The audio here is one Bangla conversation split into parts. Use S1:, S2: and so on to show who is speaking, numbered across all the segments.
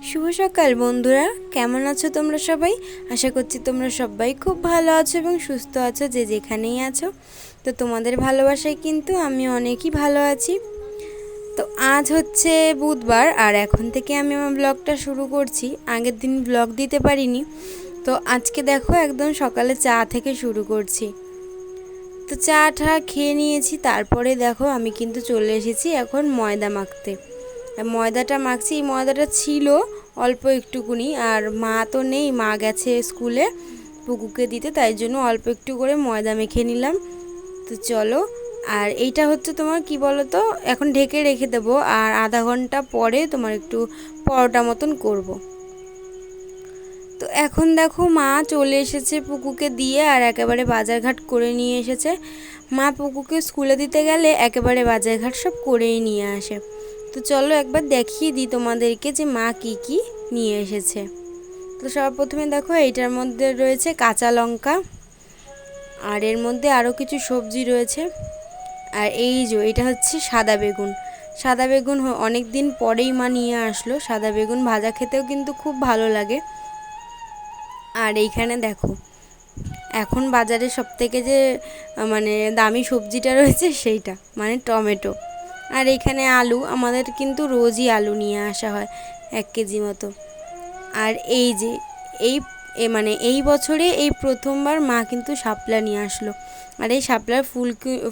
S1: শুভ সকাল বন্ধুরা, কেমন আছো তোমরা সবাই? আশা করছি তোমরা সবাই খুব ভালো আছো এবং সুস্থ আছো, যে যেখানেই আছো। তো তোমাদের ভালোবাসায় কিন্তু আমি অনেকই ভালো আছি। তো আজ হচ্ছে বুধবার, আর এখন থেকে আমি আমার ব্লগটা শুরু করছি। আগের দিন ব্লগ দিতে পারিনি, তো আজকে দেখো একদম সকালে চা থেকে শুরু করছি। তো চাটা খেয়ে নিয়েছি, তারপরে দেখো আমি কিন্তু চলে এসেছি এখন ময়দা মাখতে। ময়দাটা মাখছি, এই ময়দাটা ছিল অল্প একটুকুনি, আর মা তো নেই, মা গেছে স্কুলে পুকুকে দিতে, তাই জন্য অল্প একটু করে ময়দা মেখে নিলাম। তো চলো, আর এইটা হচ্ছে তোমার কি বলো তো, এখন ঢেকে রেখে দেবো, আর আধা ঘন্টা পরে তোমার একটু পরোটা মতন করব। তো এখন দেখো মা চলে এসেছে পুকুকে দিয়ে, আর একেবারে বাজারঘাট করে নিয়ে এসেছে। মা পুকুকে স্কুলে দিতে গেলে একেবারে বাজারঘাট সব করেই নিয়ে আসে। তো চলো একবার দেখিয়ে দিই তোমাদেরকে যে মা কি কি নিয়ে এসেছে। তো সবার প্রথমে দেখো এইটার মধ্যে রয়েছে কাঁচা লঙ্কা, আর এর মধ্যে আরও কিছু সবজি রয়েছে। আর এই যে এটা হচ্ছে সাদা বেগুন। সাদা বেগুন অনেক দিন পরেই মা নিয়ে আসলো। সাদা বেগুন ভাজা খেতেও কিন্তু খুব ভালো লাগে। আর এইখানে দেখো এখন বাজারে সবথেকে যে মানে দামি সবজিটা রয়েছে সেইটা, মানে টমেটো। আর এইখানে আলু, আমাদের কিন্তু রোজই আলু নিয়ে আসা হয় 1 কেজি মতো। আর এই যে এই মানে এই বছরে এই প্রথমবার মা কিন্তু শাপলা নিয়ে আসলো। আর এই শাপলার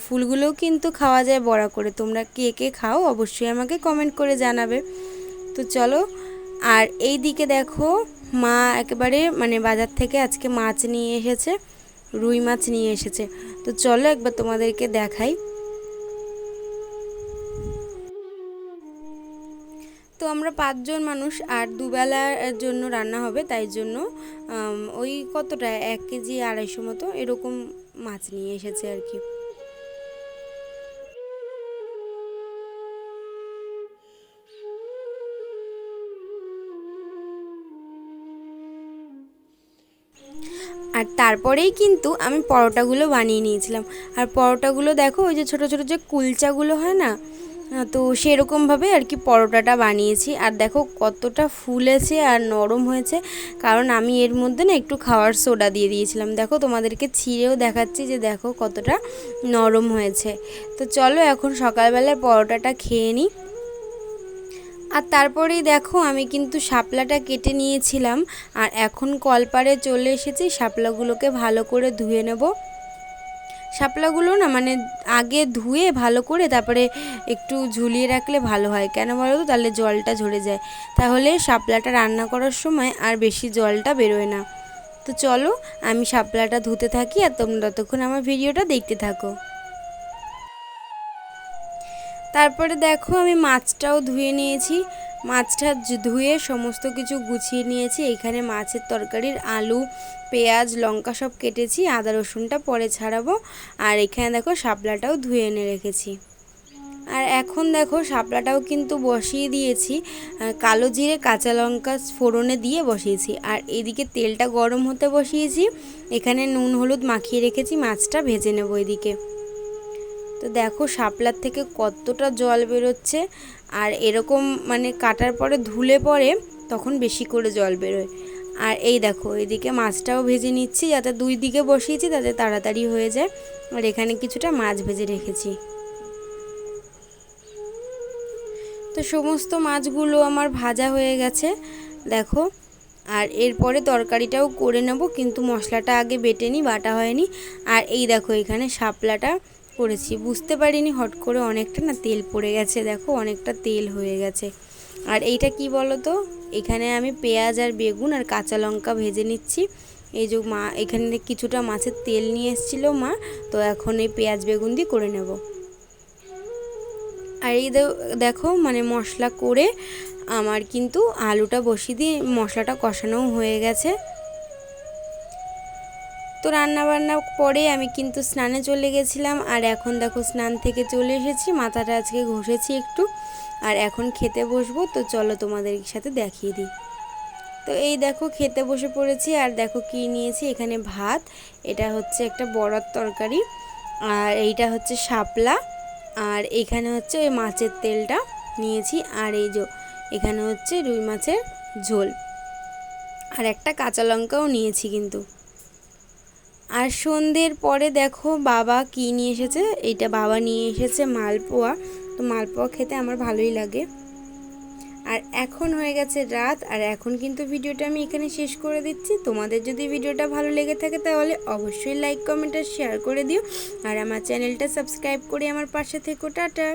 S1: ফুলগুলোও কিন্তু খাওয়া যায় বড়া করে। তোমরা কে কে খাও অবশ্যই আমাকে কমেন্ট করে জানাবে। তো চলো, আর এই দিকে দেখো মা একেবারে মানে বাজার থেকে আজকে মাছ নিয়ে এসেছে, রুই মাছ নিয়ে এসেছে। তো চলো একবার তোমাদেরকে দেখাই। তো আমরা 5 জন মানুষ, আর দুবেলার জন্য রান্না হবে, তাই জন্য ওই কতটা 1 কেজি 250 মতো এরকম মাছ নিয়ে এসেছে আর কি। আর তারপরেই কিন্তু আমি পরোটাগুলো বানিয়ে নিয়েছিলাম। আর পরোটাগুলো দেখো ওই যে ছোটো ছোটো যে কুলচাগুলো হয় না, তো সেরকমভাবে আর কি পরোটাটা বানিয়েছি। আর দেখো কতটা ফুলেছে আর নরম হয়েছে, কারণ আমি এর মধ্যে না একটু খাওয়ার সোডা দিয়ে দিয়েছিলাম। দেখো তোমাদেরকে ছিঁড়েও দেখাচ্ছি যে দেখো কতটা নরম হয়েছে। তো চলো এখন সকালবেলায় পরোটাটা খেয়ে নিই। আর তারপরেই দেখো আমি কিন্তু শাপলাটা কেটে নিয়েছিলাম, আর এখন কলপারে চলে এসেছি শাপলাগুলোকে ভালো করে ধুয়ে নেব। শাপলাগুলো না মানে আগে ধুয়ে ভালো করে তারপরে একটু ঝুলিয়ে রাখলে ভালো হয়, কেন বলো তো, তাহলে জলটা ঝরে যায়, তাহলে শাপলাটা রান্না করার সময় আর বেশি জলটা বেরোয় না। তো চলো আমি শাপলাটা ধুতে থাকি, আর তোমরা ততক্ষণ আমার ভিডিওটা দেখতে থাকো। তারপরে দেখো আমি মাছটাও ধুয়ে নিয়েছি। মাছটা ধুয়ে সমস্ত কিছু গুছিয়ে নিয়েছি। এখানে মাছের তরকারির আলু, পেঁয়াজ, লঙ্কা সব কেটেছি, আদা রসুনটা পরে ছাড়াবো। আর এখানে দেখো শাপলাটাও ধুয়ে এনে রেখেছি। আর এখন দেখো শাপলাটাও কিন্তু বসিয়ে দিয়েছি, কালো জিরে কাঁচা লঙ্কা ফোড়নে দিয়ে বসিয়েছি। আর এদিকে তেলটা গরম হতে বসিয়েছি, এখানে নুন হলুদ মাখিয়ে রেখেছি, মাছটা ভেজে নেবো এদিকে। তো দেখো শাপলার থেকে কতটা জল বেরোচ্ছে, আর এরকম মানে কাটার পরে ধুলে পরে তখন বেশি করে জল বেরোয়। আর এই দেখো এদিকে মাছটাও ভেজে নিচ্ছি, যাতে দুই দিকে বসিয়েছি তাতে তাড়াতাড়ি হয়ে যায়। আর এখানে কিছুটা মাছ ভেজে রেখেছি। তো সমস্ত মাছগুলো আমার ভাজা হয়ে গেছে দেখো। আর এরপরে তরকারিটাও করে নেব, কিন্তু মশলাটা আগে বেটে নিই, বাটা হয়নি। আর এই দেখো এখানে শাপলাটা করেছি, বুঝতে পারিনি হট করে অনেকটা না তেল পড়ে গেছে, দেখো অনেকটা তেল হয়ে গেছে। আর এইটা কি বলো তো, এখানে আমি পেঁয়াজ আর বেগুন আর কাঁচা লঙ্কা ভেজে নিচ্ছি। এই যে মা এখানে কিছুটা মাছের তেল নিয়ে এসেছিলো মা, তো এখন এই পেঁয়াজ বেগুন দিয়ে করে নেব। আর এই দেখো মানে মশলা করে আমার কিন্তু আলুটা বসিয়ে দিয়ে মশলাটা কষানোও হয়ে গেছে। তো রান্নাবান্না পরে আমি কিন্তু স্নানে চলে গেছিলাম, আর এখন দেখো স্নান থেকে চলে এসেছি, মাথাটা আজকে ঘষেছি একটু, আর এখন খেতে বসবো। তো চলো তোমাদের সাথে দেখিয়ে দিই। তো এই দেখো খেতে বসে পড়েছি, আর দেখো কি নিয়েছি, এখানে ভাত, এটা হচ্ছে একটা বড়ার তরকারি, আর এইটা হচ্ছে শাপলা, আর এখানে হচ্ছে ওই মাছের তেলটা নিয়েছি, আর এই যে এখানে হচ্ছে রুই মাছের ঝোল, আর একটা কাঁচা লঙ্কাও নিয়েছি কিন্তু। আর সন্ধ্যের পরে দেখো বাবা কি নিয়ে এসেছে, এইটা বাবা নিয়ে এসেছে মালপোয়া। তো মালপোয়া খেতে আমার ভালোই লাগে। আর এখন হয়ে গেছে রাত, আর এখন কিন্তু ভিডিওটা আমি এখানে শেষ করে দিচ্ছি। তোমাদের যদি ভিডিওটা ভালো লেগে থাকে তাহলে অবশ্যই লাইক কমেন্ট আর শেয়ার করে দিও, আর আমার চ্যানেলটা সাবস্ক্রাইব করে আমার পাশে থেকো। টাটা।